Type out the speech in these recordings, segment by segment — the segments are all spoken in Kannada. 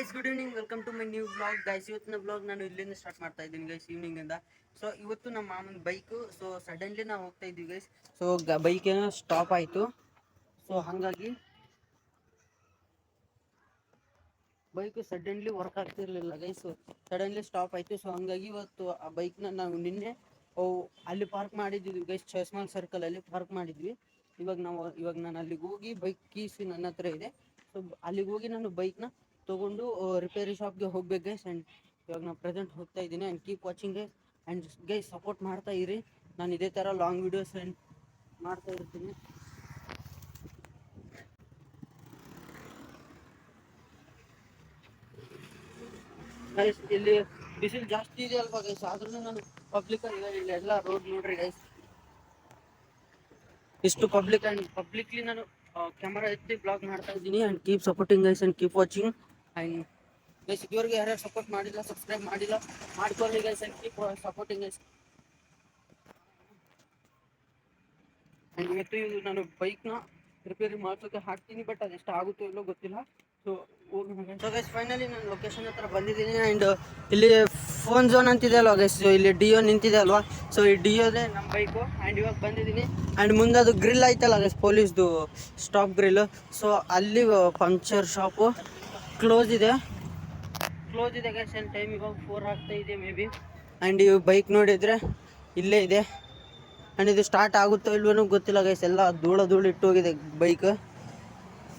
Guys, good evening. Welcome to my new blog guys. ಇವತ್ತಿನ ಬ್ಲಾಗ್ ನಾನು ಇಲ್ಲಿಂದ ಸ್ಟಾರ್ಟ್ ಮಾಡ್ತಾ ಇದ್ದೀನಿ ಗೈಸ್, ಈವ್ನಿಂಗ್ ಇಂದ. ಸೊ ಇವತ್ತು ನಮ್ಮ ಮಾಮನ ಬೈಕು. ಸೊ ಸಡನ್ಲಿ ನಾವು ಹೋಗ್ತಾ ಇದ್ವಿ ಗೈಸ್. ಸೊ ಬೈಕ್ ಏನೋ ಸ್ಟಾಪ್ ಆಯಿತು. ಸೊ ಹಾಗಾಗಿ ಬೈಕ್ ಸಡನ್ಲಿ ವರ್ಕ್ ಆಗ್ತಿರ್ಲಿಲ್ಲ ಗೈಸ್. ಸಡನ್ಲಿ ಸ್ಟಾಪ್ ಆಯಿತು. ಸೊ ಹಂಗಾಗಿ ಇವತ್ತು ಆ ಬೈಕ್ನ ನಾವು ನಿನ್ನೆ ಅಲ್ಲಿ ಪಾರ್ಕ್ ಮಾಡಿದ್ವಿ ಗೈಸ್, ಚಸ್ಮಾಲ್ ಸರ್ಕಲ್ ಅಲ್ಲಿ ಪಾರ್ಕ್ ಮಾಡಿದ್ವಿ. ಇವಾಗ ನಾನು ಅಲ್ಲಿಗೆ ಹೋಗಿ ಬೈಕ್ ಕೀಸ್ ನನ್ನ ಹತ್ರ ಇದೆ. ಸೊ ಅಲ್ಲಿಗೆ ಹೋಗಿ ನಾನು ಬೈಕ್ನ ತೊಗೊಂಡು ರಿಪೇರಿ ಶಾಪ್ಗೆ ಹೋಗ್ಬೇಕು ಗೈಸ್. ಆ್ಯಂಡ್ ಇವಾಗ ನಾನು ಪ್ರೆಸೆಂಟ್ ಹೋಗ್ತಾ ಇದ್ದೀನಿ. And keep watching guys. And guys support ಮಾಡ್ತಾ ಇರಿ. ನಾನು ಇದೇ ಥರ ಲಾಂಗ್ ವೀಡಿಯೋಸ್ ಮಾಡ್ತಾ ಇರ್ತೀನಿ ಗೈಸ್. ಇಲ್ಲಿ ಬಿಸಿಲು ಜಾಸ್ತಿ ಇದೆ ಅಲ್ವಾ ಗೈಸ್, ಆದ್ರೂ ನಾನು ಇಲ್ಲೆಲ್ಲ ರೋಡ್ ನೋಡ್ರಿ ಗೈಸ್, ಇಷ್ಟು ಪಬ್ಲಿಕ್. ಆ್ಯಂಡ್ ಪಬ್ಲಿಕ್ಲಿ ನಾನು ಕ್ಯಾಮರಾ ಎತ್ತಿ ಬ್ಲಾಗ್ ಮಾಡ್ತಾ ಇದ್ದೀನಿ. And keep supporting guys and keep watching. And guys ಇದುವರೆಗೆ ಯಾರ್ಯಾರು ಸಪೋರ್ಟ್ ಮಾಡಿಲ್ಲ, ಸಬ್ಸ್ಕ್ರೈಬ್ ಮಾಡಿಲ್ಲ, ಮಾಡ್ಕೊಳ್ಳಿ guys and keep supporting guys. And ಇವತ್ತು ನಾನು ಬೈಕ್ನ ರಿಪೇರಿ ಮಾಡ್ಸೋಕೆ ಹಾಕ್ತೀನಿ, ಬಟ್ ಅದೆಷ್ಟು ಆಗುತ್ತೋ ಇಲ್ಲೋ ಗೊತ್ತಿಲ್ಲ. ಸೊ ಗೈಸ್ ಫೈನಲಿ ನಾನು ಲೊಕೇಶನ್ ಹತ್ರ ಬಂದಿದ್ದೀನಿ. ಆ್ಯಂಡ್ ಇಲ್ಲಿ ಫೋನ್ ಝೋನ್ ಅಂತಿದೆ ಅಲ್ವಾ ಗೈಸ್, ಇಲ್ಲಿ ಡಿಯೋ ನಿಂತಿದೆ ಅಲ್ವಾ. ಸೊ ಈ ಡಿಯೋದೇ ನಮ್ಮ ಬೈಕು. ಆ್ಯಂಡ್ ಇವಾಗ ಬಂದಿದ್ದೀನಿ. ಆ್ಯಂಡ್ ಮುಂದೆ ಅದು ಗ್ರಿಲ್ ಆಯ್ತಲ್ಲ ಗೈಸ್, ಪೊಲೀಸ್ದು ಸ್ಟಾಪ್ ಗ್ರಿಲ್. ಸೊ ಅಲ್ಲಿ ಪಂಕ್ಚರ್ ಶಾಪು ಕ್ಲೋಸ್ ಇದೆ ಗೈಸ್. ಆ್ಯಂಡ್ ಟೈಮ್ ಇವಾಗ 4 ಆಗ್ತಾ ಇದೆ ಮೇ ಬಿ. ಆ್ಯಂಡ್ ಈ ಬೈಕ್ ನೋಡಿದರೆ ಇಲ್ಲೇ ಇದೆ. ಆ್ಯಂಡ್ ಇದು ಸ್ಟಾರ್ಟ್ ಆಗುತ್ತೋ ಇಲ್ವೋ ಗೊತ್ತಿಲ್ಲ ಗೈಸ್, ಎಲ್ಲ ಧೂಳು ಇಟ್ಟು ಹೋಗಿದೆ ಬೈಕ್.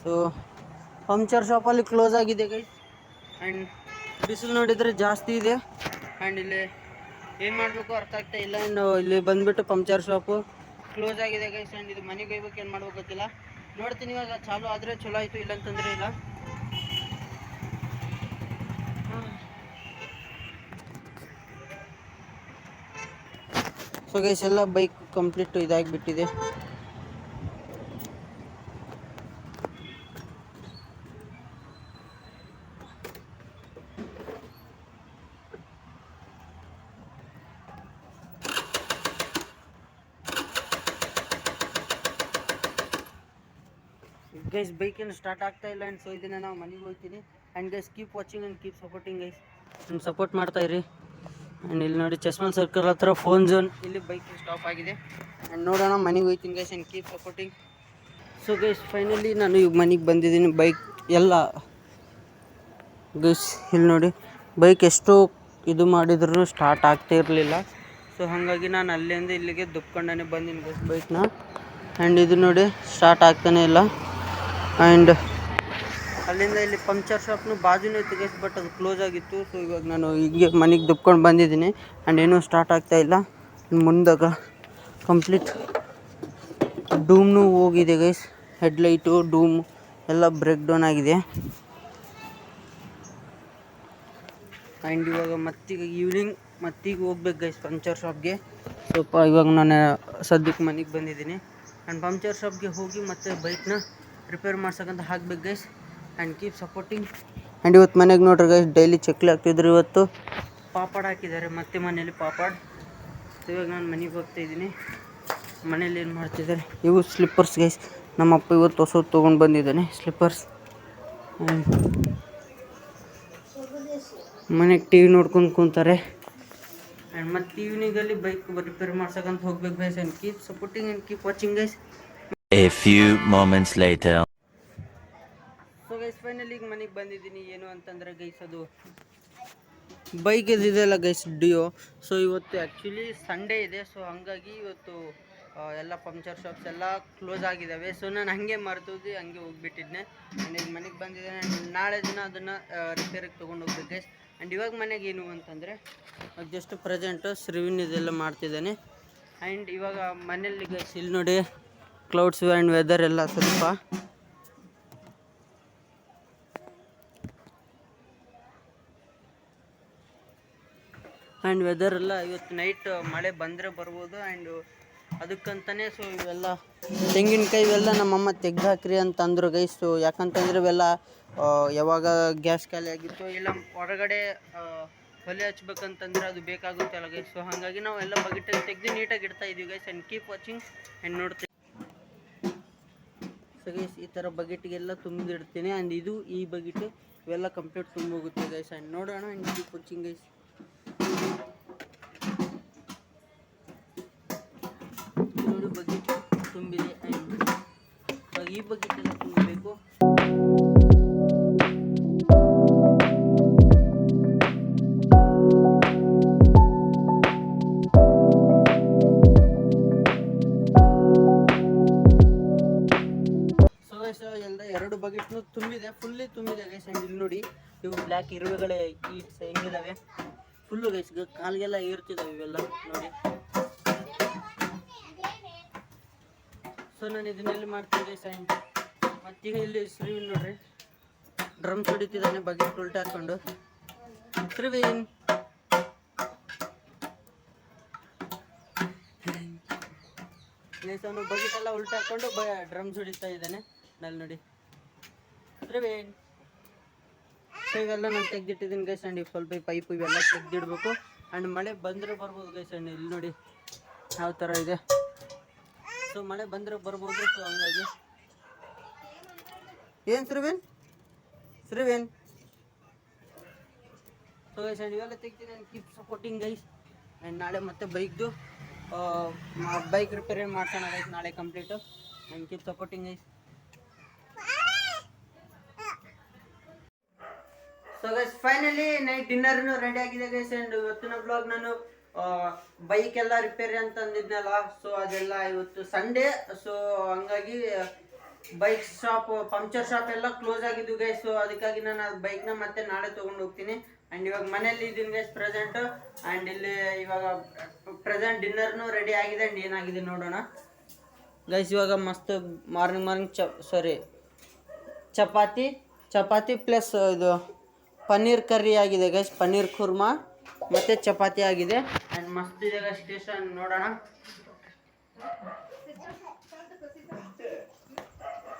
ಸೊ ಪಂಕ್ಚರ್ ಶಾಪಲ್ಲಿ ಕ್ಲೋಸ್ ಆಗಿದೆ ಗೈಸ್. ಆ್ಯಂಡ್ ಬಿಸಿಲು ನೋಡಿದರೆ ಜಾಸ್ತಿ ಇದೆ. ಆ್ಯಂಡ್ ಇಲ್ಲಿ ಏನು ಮಾಡಬೇಕು ಅರ್ಥ ಆಗ್ತಾ ಇಲ್ಲ. ಆ್ಯಂಡ್ ಇಲ್ಲಿ ಬಂದುಬಿಟ್ಟು ಪಂಕ್ಚರ್ ಶಾಪು ಕ್ಲೋಸ್ ಆಗಿದೆ ಗೈಸ್. ಆ್ಯಂಡ್ ಇದು ಮನೆಗೆ ಹೋಗ್ಬೇಕು, ಏನು ಮಾಡ್ಬೇಕು ಗೊತ್ತಿಲ್ಲ. ನೋಡ್ತೀನಿ ಇವಾಗ ಚಾಲು ಆದರೆ ಚಲೋ ಆಯಿತು, ಇಲ್ಲ ಅಂತಂದರೆ ಇಲ್ಲ. ಸೊ ಗೈಸ್ ಎಲ್ಲ ಬೈಕ್ ಕಂಪ್ಲೀಟ್ ಇದಾಗಿಬಿಟ್ಟಿದೆ. ಗೈಸ್ ಬೈಕ್ ಏನು ಸ್ಟಾರ್ಟ್ ಆಗ್ತಾ ಇಲ್ಲ. ಆ್ಯಂಡ್ ಸೊ ಇದನ್ನು ನಾವು ಮನೆಗೆ ಹೋಗ್ತೀನಿ. And guys keep watching and keep supporting guys. And support ಮಾಡ್ತಾ ಇರಿ. ಆ್ಯಂಡ್ ಇಲ್ಲಿ ನೋಡಿ ಚಸ್ಮಾಲ್ ಸರ್ಕಲ್ ಹತ್ರ ಫೋನ್ ಝೋನ್, ಇಲ್ಲಿ ಬೈಕ್ ಸ್ಟಾಪ್ ಆಗಿದೆ. ಆ್ಯಂಡ್ ನೋಡೋಣ ಮನೆಗೆ ಹೋಗ್ತೀನಿ guys. And keep supporting. So guys finally ನಾನು ಈಗ ಮನೆಗೆ ಬಂದಿದ್ದೀನಿ. ಬೈಕ್ ಎಲ್ಲ ಗೈಸ್ ಇಲ್ಲಿ ನೋಡಿ, ಬೈಕ್ ಎಷ್ಟು ಇದು ಮಾಡಿದ್ರೂ ಸ್ಟಾರ್ಟ್ ಆಗ್ತಾ ಇರಲಿಲ್ಲ. ಸೊ ಹಾಗಾಗಿ ನಾನು ಅಲ್ಲಿಂದ ಇಲ್ಲಿಗೆ ದುಪ್ಕೊಂಡೇ ಬಂದೀನಿ ಗೈಸ್ ಬೈಕ್ನ. ಆ್ಯಂಡ್ ಇದು ನೋಡಿ ಸ್ಟಾರ್ಟ್ ಆಗ್ತಾನೆ ಇಲ್ಲ. ಆ್ಯಂಡ್ ಅಲ್ಲಿಂದ ಇಲ್ಲಿ ಪಂಕ್ಚರ್ ಶಾಪ್ನು ಬಾಜುನೇ ಇತ್ತು ಗೈಸ್, ಬಟ್ ಅದು ಕ್ಲೋಸ್ ಆಗಿತ್ತು. ಸೊ ಇವಾಗ ನಾನು ಹೀಗೆ ಮನೆಗೆ ದುಪ್ಕೊಂಡು ಬಂದಿದ್ದೀನಿ. ಆ್ಯಂಡ್ ಏನೂ ಸ್ಟಾರ್ಟ್ ಆಗ್ತಾ ಇಲ್ಲ. ಮುಂದಾಗ ಕಂಪ್ಲೀಟ್ ಡೂಮ್ನು ಹೋಗಿದೆ ಗೈಸ್, ಹೆಡ್ಲೈಟು ಡೂಮ್ ಎಲ್ಲ ಬ್ರೇಕ್ ಡೌನ್ ಆಗಿದೆ. ಆ್ಯಂಡ್ ಇವಾಗ ಮತ್ತೀಗ ಈವ್ನಿಂಗ್ ಮತ್ತೀಗ ಹೋಗ್ಬೇಕು ಗೈಸ್ ಪಂಕ್ಚರ್ ಶಾಪ್ಗೆ. ಸ್ವಲ್ಪ ಇವಾಗ ನಾನು ಸದ್ಯಕ್ಕೆ ಮನೆಗೆ ಬಂದಿದ್ದೀನಿ. ಆ್ಯಂಡ್ ಪಂಕ್ಚರ್ ಶಾಪ್ಗೆ ಹೋಗಿ ಮತ್ತೆ ಬೈಕ್ನ ರಿಪೇರ್ ಮಾಡ್ಸೋಕ್ಕಂತ ಹಾಕ್ಬೇಕು guys. And keep supporting. And ಇವತ್ತು ಮನೆಗೆ ನೋಡ್ರಿ ಗೈಸ್, ಡೈಲಿ ಚಕ್ಲಿ ಹಾಕ್ತಿದ್ರು, ಇವತ್ತು ಪಾಪಡ್ ಹಾಕಿದ್ದಾರೆ ಮತ್ತೆ ಮನೇಲಿ ಪಾಪಡ್. ಇವಾಗ ನಾನು ಮನೆಗೆ ಹೋಗ್ತಾಯಿದ್ದೀನಿ. ಮನೇಲಿ ಏನು ಮಾಡ್ತಿದ್ದಾರೆ, ಇವು ಸ್ಲಿಪ್ಪರ್ಸ್ ಗೈಸ್. ನಮ್ಮಪ್ಪ ಇವತ್ತು ಹೊಸ ತೊಗೊಂಡು ಬಂದಿದ್ದಾನೆ ಸ್ಲಿಪ್ಪರ್ಸ್. ಮನೆಗೆ ಟಿ ವಿ ನೋಡ್ಕೊಂಡು ಕೂತಾರೆ. ಆ್ಯಂಡ್ ಮತ್ತು ಈವ್ನಿಂಗಲ್ಲಿ ಬೈಕ್ ರಿಪೇರ್ ಮಾಡ್ಸೋಕ್ಕಂತ ಹೋಗ್ಬೇಕು guys. And keep supporting and keep watching guys. A few moments later. So guys finally ಈಗ ಮನೆಗೆ ಬಂದಿದ್ದೀನಿ. ಏನು ಅಂತಂದರೆ ಗೈಸ್, ಅದು ಬೈಕ್ ಇದೆಯಲ್ಲ ಗೈಸ್ ಡಿಯೋ. ಸೊ ಇವತ್ತು ಆ್ಯಕ್ಚುಲಿ ಸಂಡೇ ಇದೆ. ಸೊ ಹಾಗಾಗಿ ಇವತ್ತು ಎಲ್ಲ ಪಂಕ್ಚರ್ ಶಾಪ್ಸ್ ಎಲ್ಲ ಕ್ಲೋಸ್ ಆಗಿದ್ದಾವೆ. ಸೊ ನಾನು ಹಾಗೆ ಮರ್ತೋದು ಹಂಗೆ ಹೋಗ್ಬಿಟ್ಟಿದ್ದೆ. ಆ್ಯಂಡ್ ಈಗ ಮನೆಗೆ ಬಂದಿದ್ದೇನೆ. ನಾಳೆ ದಿನ ಅದನ್ನು ರಿಪೇರಿಗೆ ತೊಗೊಂಡು ಹೋಗ್ಬೇಕು ಗೈಸ್. ಆ್ಯಂಡ್ ಇವಾಗ ಮನೆಗೆ ಏನು ಅಂತಂದರೆ ಜಸ್ಟ್ ಪ್ರೆಸೆಂಟು ಶ್ರೀವಿನ್ ಇದೆಲ್ಲ ಮಾಡ್ತಿದ್ದಾನೆ. ಆ್ಯಂಡ್ ಇವಾಗ ಮನೇಲಿ ಗೈಸ್ ಇಲ್ಲಿ ನೋಡಿ ಕ್ಲೌಡ್ಸ್ ಆ್ಯಂಡ್ ವೆದರ್ ಎಲ್ಲ ಸ್ವಲ್ಪ ಆ್ಯಂಡ್ ವೆದರ್ ಎಲ್ಲ ಇವತ್ತು ನೈಟ್ ಮಳೆ ಬಂದರೆ ಬರ್ಬೋದು. ಆ್ಯಂಡ್ ಅದಕ್ಕಂತಲೇ ಸೊ ಇವೆಲ್ಲ ತೆಂಗಿನಕಾಯಿ ಇವೆಲ್ಲ ನಮ್ಮಮ್ಮ ತೆಗ್ದು ಹಾಕ್ರಿ ಅಂತ ಅಂದರು ಗೈಸ್. ಸೊ ಯಾಕಂತಂದರೆ ಇವೆಲ್ಲ ಯಾವಾಗ ಗ್ಯಾಸ್ ಖಾಲಿ ಆಗಿತ್ತು ಇಲ್ಲ ಹೊರಗಡೆ ಒಲೆ ಹಚ್ಬೇಕಂತಂದ್ರೆ ಅದು ಬೇಕಾಗುತ್ತೆ ಅಲ್ಲ ಗೈಸ್. ಸೊ ಹಾಗಾಗಿ ನಾವು ಎಲ್ಲ ಬಕೆಟಲ್ಲಿ ತೆಗೆದು ನೀಟಾಗಿ ಇಡ್ತಾ ಇದ್ದೀವಿ guys. And keep watching and ನೋಡ್ತೀವಿ. ಸೊ ಸೊ ಗೈಸ್ ಈ ಥರ ಬಕೆಟ್ಗೆಲ್ಲ ತುಂಬಿದಿಡ್ತೀನಿ. ಆ್ಯಂಡ್ ಇದು ಈ ಬಕೆಟು ಇವೆಲ್ಲ ಕಂಪ್ಲೀಟ್ ತುಂಬೋಗುತ್ತೆ ಗೈಸ್. ಆ್ಯಂಡ್ ನೋಡೋಣ ಆ್ಯಂಡ್ ಕೀಪ್ ವಾಚಿಂಗ್ ಗೈಸ್. ನೋಡಿ ಬಕೆಟ್ ತುಂಬಿದೆ. ಆ್ಯಂಡ್ ಇವಾಗ ಈ ಬಕೆಟ್ ಎಲ್ಲ ತುಂಬಬೇಕು. ಎಲ್ಲ 2 ಬಕೆಟ್ನು ತುಂಬಿದೆ, ಫುಲ್ಲಿ ತುಂಬಿದೆ ಗೈಸ್. ಆ್ಯಂಡ್ ಇಲ್ಲಿ ನೋಡಿ ಇವು ಬ್ಲ್ಯಾಕ್ ಇರುವೆಗಳೇ ಈಟ್ಸ್ ಹೆಂಗಿದಾವೆ ಫುಲ್ಲು ಗೈಸ್. ಕಾಲಿಗೆಲ್ಲ ಏರ್ತಿದ್ದಾವೆ ಇವೆಲ್ಲ ನೋಡಿ. ಸೊ ನಾನು ಇದನ್ನೆಲ್ಲಿ ಮಾಡ್ತೀನಿ ಗೈಸ್. ಆ್ಯಂಡ್ ಮತ್ತೀಗ ಇಲ್ಲಿ ಶ್ರೀವಿನ್ ನೋಡ್ರಿ ಡ್ರಮ್ಸ್ ಹೊಡಿತಿದ್ದಾನೆ ಬಕೆಟ್ ಉಲ್ಟಾ ಹಾಕೊಂಡು. ಶ್ರೀವಿನ್ ಗೈಸ್ ಅವನು ಬಕೆಟ್ ಎಲ್ಲ ಉಲ್ಟಾ ಹಾಕೊಂಡು ಡ್ರಮ್ಸ್ ಹೊಡಿತಾ ಇದ್ದಾನೆ ನಲ್ಲಿ ನೋಡಿ. ಶ್ರೀವಿನ್ ಸೊ ಇವೆಲ್ಲ ನಾನು ತೆಗ್ದಿಟ್ಟಿದ್ದೀನಿ ಗೈಸ್. ಆ್ಯಂಡ್ ಸ್ವಲ್ಪ ಪೈಪು ಇವೆಲ್ಲ ತೆಗ್ದಿಡ್ಬೇಕು. ಆ್ಯಂಡ್ ಮಳೆ ಬಂದರೆ ಬರ್ಬೋದು ಗೈಸ್. ಆ್ಯಂಡ್ ಇಲ್ಲಿ ನೋಡಿ ಯಾವ ಥರ ಇದೆ. ಸೊ ಮಳೆ ಬಂದರೆ ಬರ್ಬೋದು. ಸೊ ಹಂಗಾಗಿ ಏನು ಶ್ರೀವಿನ್ ಸೊ ಗೈಸ್. ಆ್ಯಂಡ್ ಇವೆಲ್ಲ ತೆಗ್ತೀನಿ. And keep supporting guys. And ನಾಳೆ ಮತ್ತೆ ಬೈಕ್ ರಿಪೇರಿ ಮಾಡ್ಸೋಣ ಗೈಸ್ ನಾಳೆ complete. And keep supporting guys. So guys finally night ಡಿನ್ನರ್ನು ರೆಡಿ ಆಗಿದೆ ಗೈಸ್. ಆ್ಯಂಡ್ ಇವತ್ತಿನ ಬ್ಲಾಗ್ ನಾನು ಬೈಕ್ ಎಲ್ಲ ರಿಪೇರಿ ಅಂತ ಅಂದಿದ್ನಲ್ಲ, ಸೊ ಅದೆಲ್ಲ ಇವತ್ತು ಸಂಡೇ. ಸೊ ಹಂಗಾಗಿ ಬೈಕ್ ಶಾಪ್ ಪಂಕ್ಚರ್ ಶಾಪ್ ಎಲ್ಲ ಕ್ಲೋಸ್ ಆಗಿದ್ದು ಗೈಸ್. ಸೊ ಅದಕ್ಕಾಗಿ ನಾನು ಆ ಬೈಕ್ನ ಮತ್ತೆ ನಾಳೆ ತೊಗೊಂಡು ಹೋಗ್ತೀನಿ. ಆ್ಯಂಡ್ ಇವಾಗ ಮನೇಲಿ ಇದ್ದೀನಿ ಗೈಸ್ ಪ್ರೆಸೆಂಟು. ಆ್ಯಂಡ್ ಇಲ್ಲಿ ಇವಾಗ ಪ್ರೆಸೆಂಟ್ ಡಿನ್ನರ್ನು ರೆಡಿ ಆಗಿದೆ. ಆ್ಯಂಡ್ ಏನಾಗಿದೆ ನೋಡೋಣ ಗೈಸ್. ಇವಾಗ ಮಸ್ತ್ ಮಾರ್ನಿಂಗ್ ಚಪಾತಿ ಪ್ಲಸ್ ಇದು ಪನ್ನೀರ್ ಕರ್ರಿ ಆಗಿದೆ ಗೈಸ್. ಪನ್ನೀರ್ ಕುರ್ಮಾ ಮತ್ತು ಚಪಾತಿ ಆಗಿದೆ. ಆ್ಯಂಡ್ ಮಸ್ತ್ ಇದೆ ಗೈಸ್ ಟೇಸ್ಟ್. ನೋಡೋಣ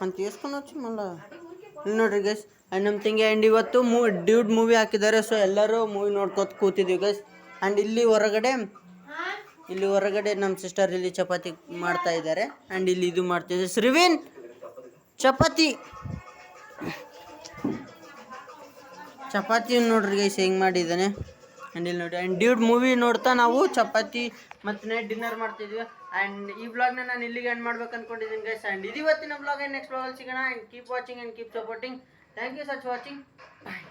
ಅಂತ ಎಸ್ಕೊಂಡು వచ్చి ಮಲ್ಲ ಇಲ್ಲಿ ನೋಡ್ರಿ ಗೈಸ್. ಆ್ಯಂಡ್ ನಮ್ಮ ತಂಗಿ ಆ್ಯಂಡ್ ಇವತ್ತು ಡ್ಯೂಡ್ ಮೂವಿ ಹಾಕಿದ್ದಾರೆ. ಸೊ ಎಲ್ಲರೂ ಮೂವಿ ನೋಡ್ಕೊತ ಕೂತಿದ್ದೀವಿ ಗೈಸ್. ಆ್ಯಂಡ್ ಇಲ್ಲಿ ಹೊರಗಡೆ ನಮ್ಮ ಸಿಸ್ಟರ್ ಇಲ್ಲಿ ಚಪಾತಿ ಮಾಡ್ತಾ ಇದ್ದಾರೆ. ಆ್ಯಂಡ್ ಇಲ್ಲಿ ಇದು ಮಾಡ್ತಿದ್ದಾರೆ ಶ್ರೀವಿನ್ ಚಪಾತಿ ನೋಡ್ರಿ ಗೈಸ್ ಹೆಂಗೆ ಮಾಡಿದ್ದಾನೆ. ಆ್ಯಂಡ್ ಇಲ್ಲಿ ನೋಡಿ. ಆ್ಯಂಡ್ ಡ್ಯೂಡ್ ಮೂವಿ ನೋಡ್ತಾ ನಾವು ಚಪಾತಿ ಮತ್ತು ನೈಟ್ ಡಿನ್ನರ್ ಮಾಡ್ತಿದ್ವಿ. ಆ್ಯಂಡ್ ಈ ಬ್ಲಾಗ್ನ ನಾನು ಇಲ್ಲಿಗೆ ಎಂಡ್ ಮಾಡ್ಬೇಕು ಅಂದ್ಕೊಂಡಿದ್ದೀನಿ ಗೈಸ್. ಆ್ಯಂಡ್ ಇದು ಇವತ್ತಿನ ಬ್ಲಾಗ್. ನೆಕ್ಸ್ಟ್ ಬ್ಲಾಗಲ್ಲಿ ಸಿಗೋಣ. And keep watching and keep supporting. Thank you such watching. Bye.